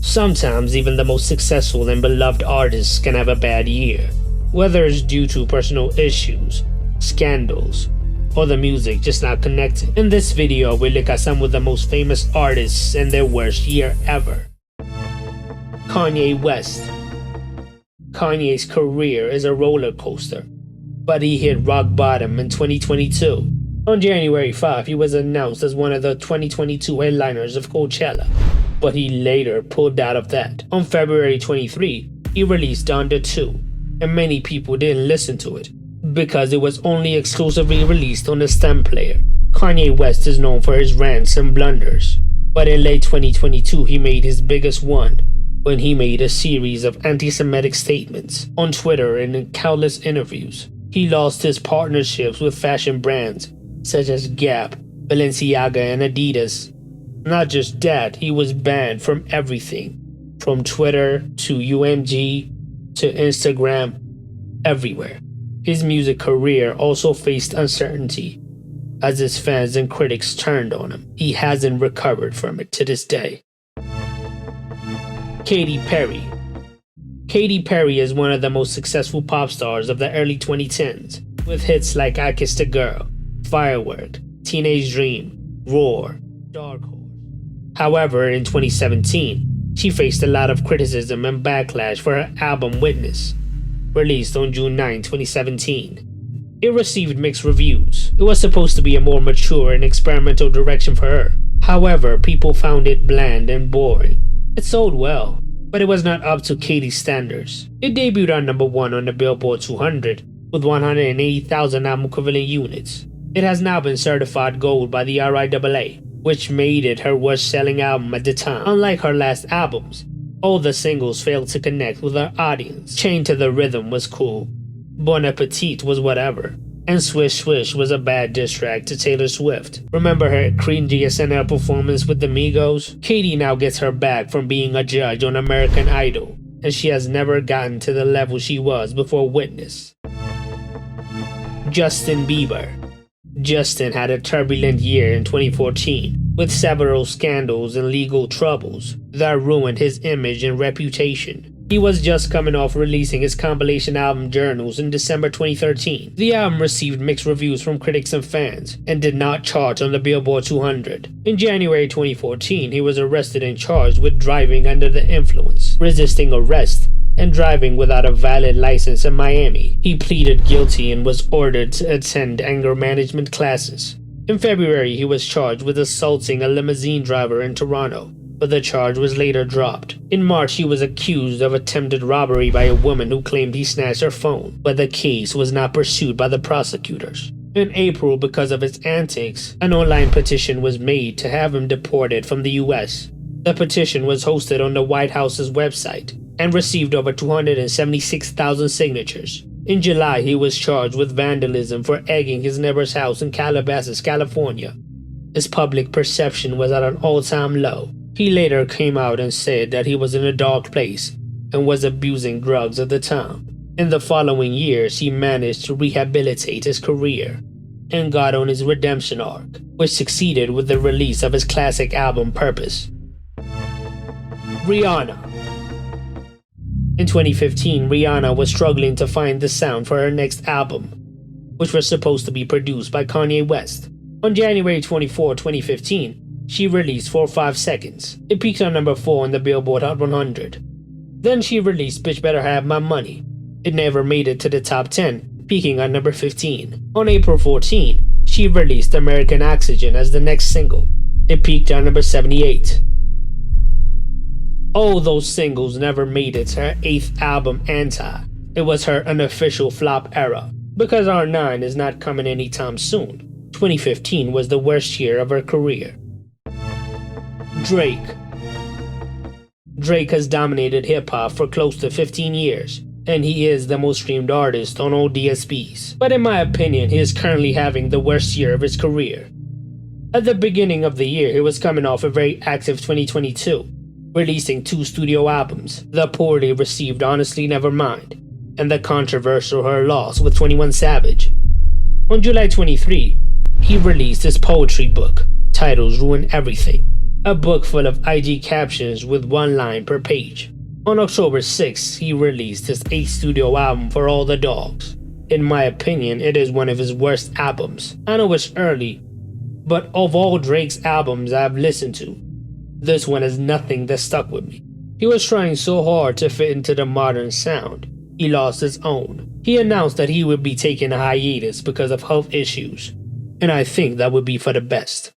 Sometimes even the most successful and beloved artists can have a bad year, whether it's due to personal issues, scandals, or the music just not connecting. In this video, we look at some of the most famous artists and their worst year ever. Kanye West. Kanye's career is a roller coaster, but he hit rock bottom in 2022. On January 5, he was announced as one of the 2022 headliners of Coachella, but he later pulled out of that. On February 23, he released Donda 2, and many people didn't listen to it because it was only exclusively released on the stem player. Kanye West is known for his rants and blunders, but in late 2022 he made his biggest one when he made a series of anti-Semitic statements on Twitter and in countless interviews. He lost his partnerships with fashion brands such as Gap, Balenciaga, and Adidas. Not just that, he was banned from everything, from Twitter to UMG to Instagram, everywhere. His music career also faced uncertainty as his fans and critics turned on him. He hasn't recovered from it to this day. Katy Perry. Katy Perry is one of the most successful pop stars of the early 2010s, with hits like I Kissed a Girl, Firework, Teenage Dream, Roar, Dark Horse. However, in 2017, she faced a lot of criticism and backlash for her album Witness, released on June 9, 2017. It received mixed reviews. It was supposed to be a more mature and experimental direction for her. However, people found it bland and boring. It sold well, but it was not up to Katy's standards. It debuted on number 1 on the Billboard 200 with 180,000 album equivalent units. It has now been certified gold by the RIAA, which made it her worst-selling album at the time. Unlike her last albums, all the singles failed to connect with her audience. Chained to the Rhythm was cool, Bon Appetit was whatever, and Swish Swish was a bad diss track to Taylor Swift. Remember her cringy SNL performance with the Migos? Katy now gets her back from being a judge on American Idol, and she has never gotten to the level she was before Witness. Justin Bieber. Justin had a turbulent year in 2014, with several scandals and legal troubles that ruined his image and reputation. He was just coming off releasing his compilation album Journals in December 2013. The album received mixed reviews from critics and fans, and did not chart on the Billboard 200. In January 2014, he was arrested and charged with driving under the influence, resisting arrest, and driving without a valid license in Miami. He pleaded guilty and was ordered to attend anger management classes. In February, he was charged with assaulting a limousine driver in Toronto, but the charge was later dropped. In March, he was accused of attempted robbery by a woman who claimed he snatched her phone, but the case was not pursued by the prosecutors. In April, because of his antics, an online petition was made to have him deported from the US. The petition was hosted on the White House's website and received over 276,000 signatures. In July, he was charged with vandalism for egging his neighbor's house in Calabasas, California. His public perception was at an all-time low. He later came out and said that he was in a dark place and was abusing drugs at the time. In the following years, he managed to rehabilitate his career and got on his redemption arc, which succeeded with the release of his classic album Purpose. Rihanna. In 2015, Rihanna was struggling to find the sound for her next album, which was supposed to be produced by Kanye West. On January 24, 2015, she released 4-5 Seconds. It peaked on number 4 on the Billboard Hot 100. Then she released Bitch Better Have My Money. It never made it to the top 10, peaking on number 15. On April 14, she released American Oxygen as the next single. It peaked on number 78. All those singles never made it to her 8th album, Anti. It was her unofficial flop era. Because R9 is not coming anytime soon, 2015 was the worst year of her career. Drake. Drake has dominated hip-hop for close to 15 years, and he is the most streamed artist on all DSPs. But in my opinion, he is currently having the worst year of his career. At the beginning of the year, he was coming off a very active 2022. Releasing 2 studio albums, the poorly received Honestly Nevermind, and the controversial Her Loss with 21 Savage. On July 23, he released his poetry book, titled Ruin Everything. a book full of IG captions with one line per page. On October 6th, he released his 8th studio album, For All the Dogs. In my opinion, it is one of his worst albums. I know it's early, but of all Drake's albums I've listened to, this one is nothing that stuck with me. He was trying so hard to fit into the modern sound, he lost his own. He announced that he would be taking a hiatus because of health issues, and I think that would be for the best.